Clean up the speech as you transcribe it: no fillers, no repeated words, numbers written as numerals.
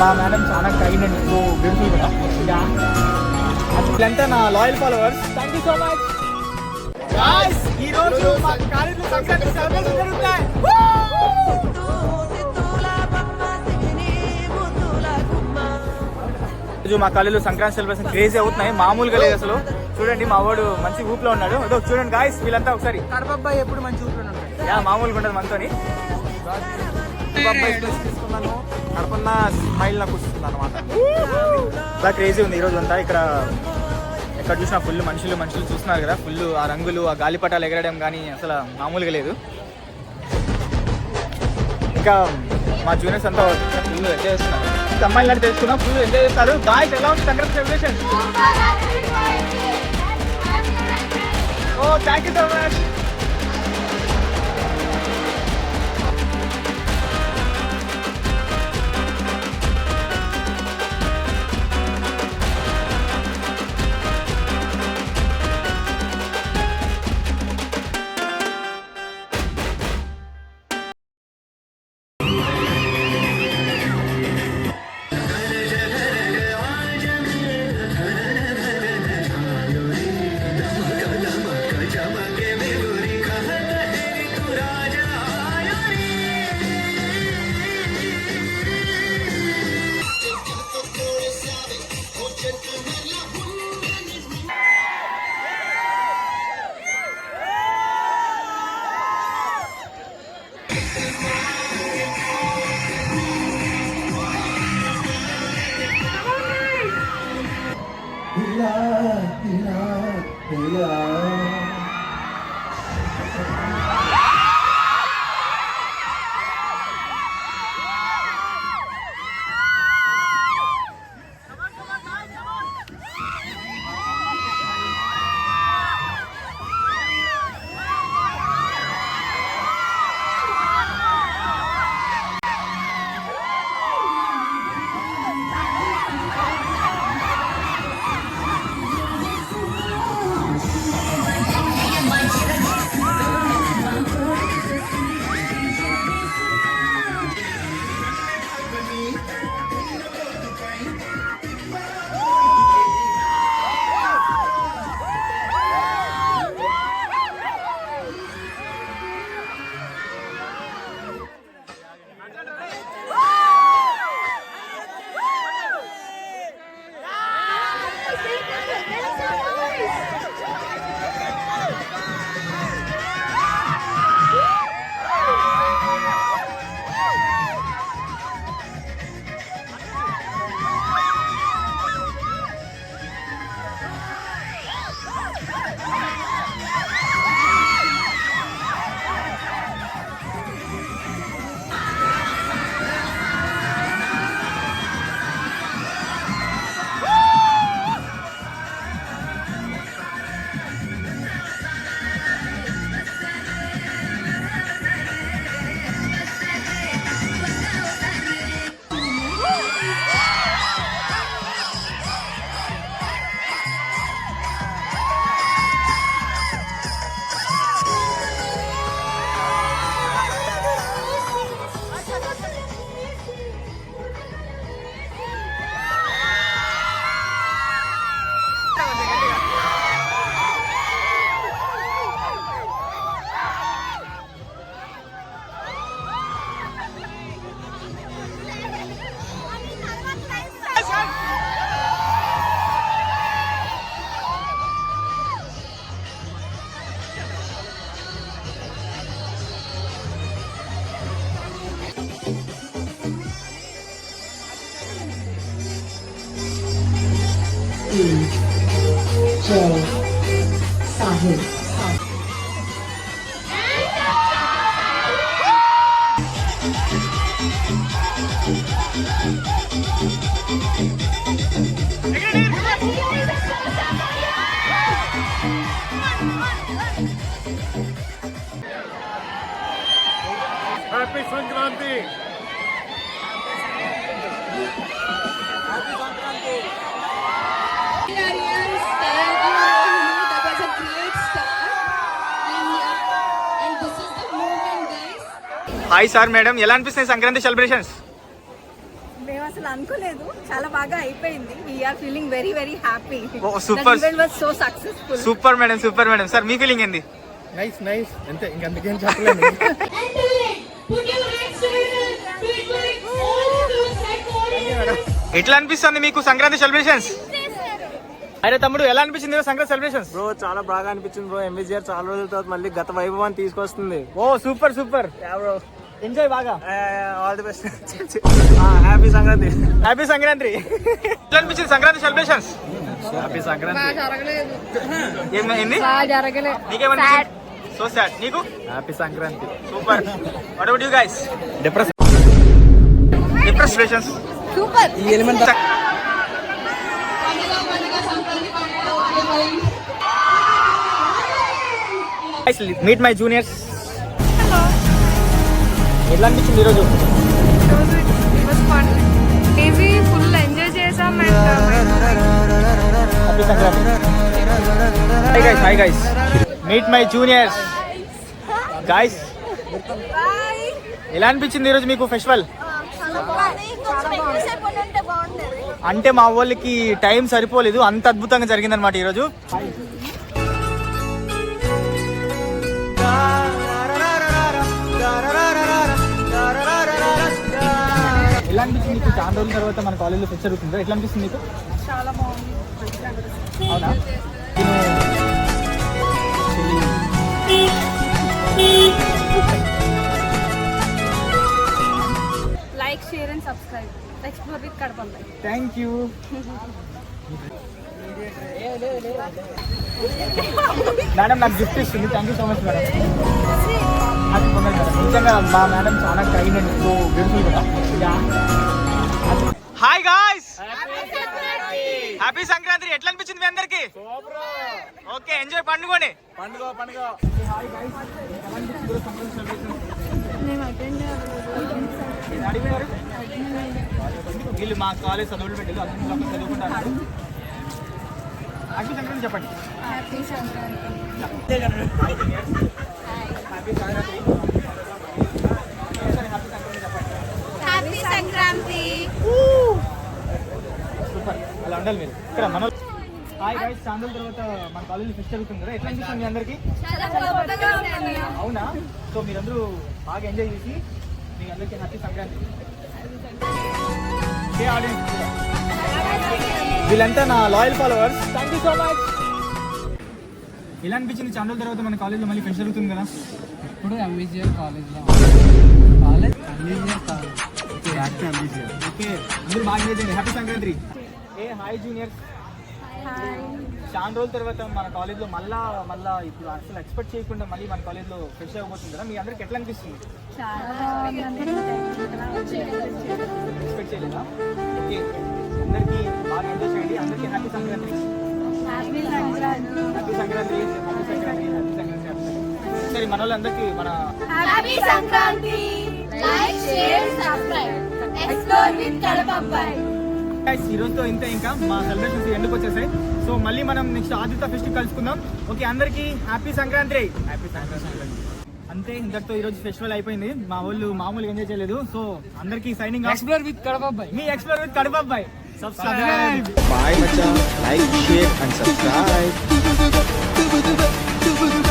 మా మేడం చాలా kind and so beautiful కదా. ఇట్లంటే నా loyal followers, thank you so much. ఈ రోజు మా కాలేజీలో సంక్రాంతి సెలబ్రేషన్ జరుగుతాయి. మా కాలేజీలో సంక్రాంతి సెలబ్రేషన్ క్రేజీ అవుతున్నాయి, మామూలుగా లేదు అసలు. చూడండి మా వాడు మంచి ఊపులో ఉన్నాడు. అదో చూడండి గాయస్, వీళ్ళంతా ఒకసారి కడపబ్బాయి ఎప్పుడు మంచి ఊపులో ఉంటాడు. మామూలుగా ఉండదు మనతోని. తీసుకున్నాను, కడపన్న స్మైల్ నాకు వస్తుంది అనమాట. అలా క్రేజీ ఉంది ఈరోజు అంతా. ఇక్కడ ఎక్కడ చూసినా ఫుల్ మనుషులు చూస్తున్నారు కదా, ఫుల్ ఆ రంగులు, ఆ గాలిపటాలు ఎగరడం కానీ అసలు మామూలుగా లేదు. ఇంకా మా జూనియర్స్ అంతా ఫుల్ ఎంజాయ్ చేస్తున్నారు. అమ్మాయిలు అంటే తెలుసుకున్నాం, ఫుల్ ఎంజాయ్ చేస్తారు. గాయ్స్ ఎలా ఉంది Sankranti celebration? Oh thank you so much. Happy Sankranti! Happy Sankranti! Arians, thank you. That was a great start. And this is the moment, guys. Hi sir madam, ఎలా అనిపిస్తాయి Sankranti celebrations? మేము అసలు అనుకోలేదు, చాలా బాగా అయిపోయింది. We're feeling very very happy. Super was so successful. Super madam. Sir మీ feeling ఏంది? నైస్ అంతే, ఇంకందుకేం చెప్పలేదు. ఎట్లా అనిపిస్తుంది మీకు సంక్రాంతి సెలబ్రేషన్స్? అరే తమ్ముడు, ఎలా అనిపించింది సంక్రాంతి సెలబ్రేషన్స్? బ్రో చాలా బాగా అనిపించింది బ్రో. ఎంవిజిఆర్ చాలా రోజుల తర్వాత మళ్ళీ గత వైభవాన్ని తీసుకొస్తుంది. ఓ సూపర్ బ్రో ఎంజాయ్ బాగా. All the best. Happy Sankranti. ఎట్లా అనిపించింది సంక్రాంతి సెలబ్రేషన్స్? హ్యాపీ సంక్రాంతి. ఏంది నీకేమనిపించింది? So sad. నీకు? Happy Sankranti. Super. What about you guys? Depress celebrations super. ఈ ఎలిమెంట్ మీట్ మై జూనియర్స్. ఎట్లా అనిపించింది ఈరోజు? ఫుల్ ఎంజాయ్ చేసాం. Happy Sankranti. Hi guys meet my juniors. Guys ఎలా అనిపించింది ఈరోజు మీకు ఫెస్టివల్? అంటే మా వాళ్ళకి టైం సరిపోలేదు, అంత అద్భుతంగా జరిగిందనమాట ఈరోజు. ఎలా అనిపించింది మీకు? చాలా రోజుల తర్వాత మన కాలేజీలో ఫెస్ట్ జరుగుతుందా, ఎట్లా అనిపిస్తుంది మీకు? చాలా బాగుంది. అవునా? Like, share and subscribe. Explore with Kadapa. Thank you. Madam నాకు గిఫ్ట్ ఇస్తుంది. Thank you so much madam. నిజంగా మా మేడం చాలా కైండ్ అండ్ సో బ్యూటిఫుల్ కదా. Hi guys, happy Sankranti. ఎట్లా అనిపించింది మీ అందరికి? ఓకే, ఎంజాయ్ పండుగని. వీళ్ళు మా కాలేజ్ చదువులు పెట్టారు, అందులో చదువుకుంటారు. హ్యాపీ సంక్రాంతి చెప్పండి. Happy Sankranti. Happy Sankranti. Super, అలా ఉండాలి మీరు. ఇక్కడ మన హాయ్ గైస్, చాలా రోజుల తర్వాత మన కాలేజీలో ఫెస్ట్ జరుగుతుంది కదా, ఎట్లా అనిపిస్తుంది మీ అందరికి? అవునా? సో మీరందరూ బాగా ఎంజాయ్ చేసి మీ అందరికీ హ్యాపీ సంక్రాంతి. వీళ్ళంతా నా loyal followers. Thank you so much. ఎలా అనిపించింది చాలా రోజుల తర్వాత మన కాలేజ్లో మళ్ళీ ఫెస్ట్ జరుగుతుంది కదా? ఇప్పుడు ఎంవిజిఆర్ కాలేజ్లో కాలేజ్ ఓకే, అందరూ బాగా ఎంజాయ్ చేయండి. హ్యాపీ సంక్రాంతి. Hi juniors. చాలా రోజుల తర్వాత మన కాలేజ్లో మళ్ళా ఇప్పుడు అసలు ఎక్స్పెక్ట్ చేయకుండా మళ్ళీ మన కాలేజ్లో ఫ్రెష్ అవ్వబోతుంది కదా, మీ అందరికి ఎట్లా అనిపిస్తుంది? ఎక్స్పెక్ట్ చేయలేదా? ఓకే, అందరికీ బాగా ఎంజాయ్ చేయండి. అందరికీ హ్యాపీ సంక్రాంతి. హ్యాపీ సంక్రాంతి. సరే, మన వాళ్ళందరికీ మన happy Sankranti. Like, share, subscribe. Explore with Kadapa. ఈ రోజుతో ఇంతే, ఇంకా మా సెలబ్రేషన్స్ ఎందుకు వచ్చేసాయి. సో మళ్ళీ మనం నెక్స్ట్ ఆదిత్య ఫెస్టివల్ కలుసుకుందాం. ఓకే, అందరికీ హ్యాపీ సంక్రాంతి. అంతే, ఇంతటితో ఈ రోజు ఫెస్టివల్ అయిపోయింది. మా వాళ్ళు మామూలుగా ఎంజాయ్ చేయలేదు. సో అందరికీ signing off. Explore with Kadapa. Me explore with Kadapa. Bye, macha. Like, share and subscribe.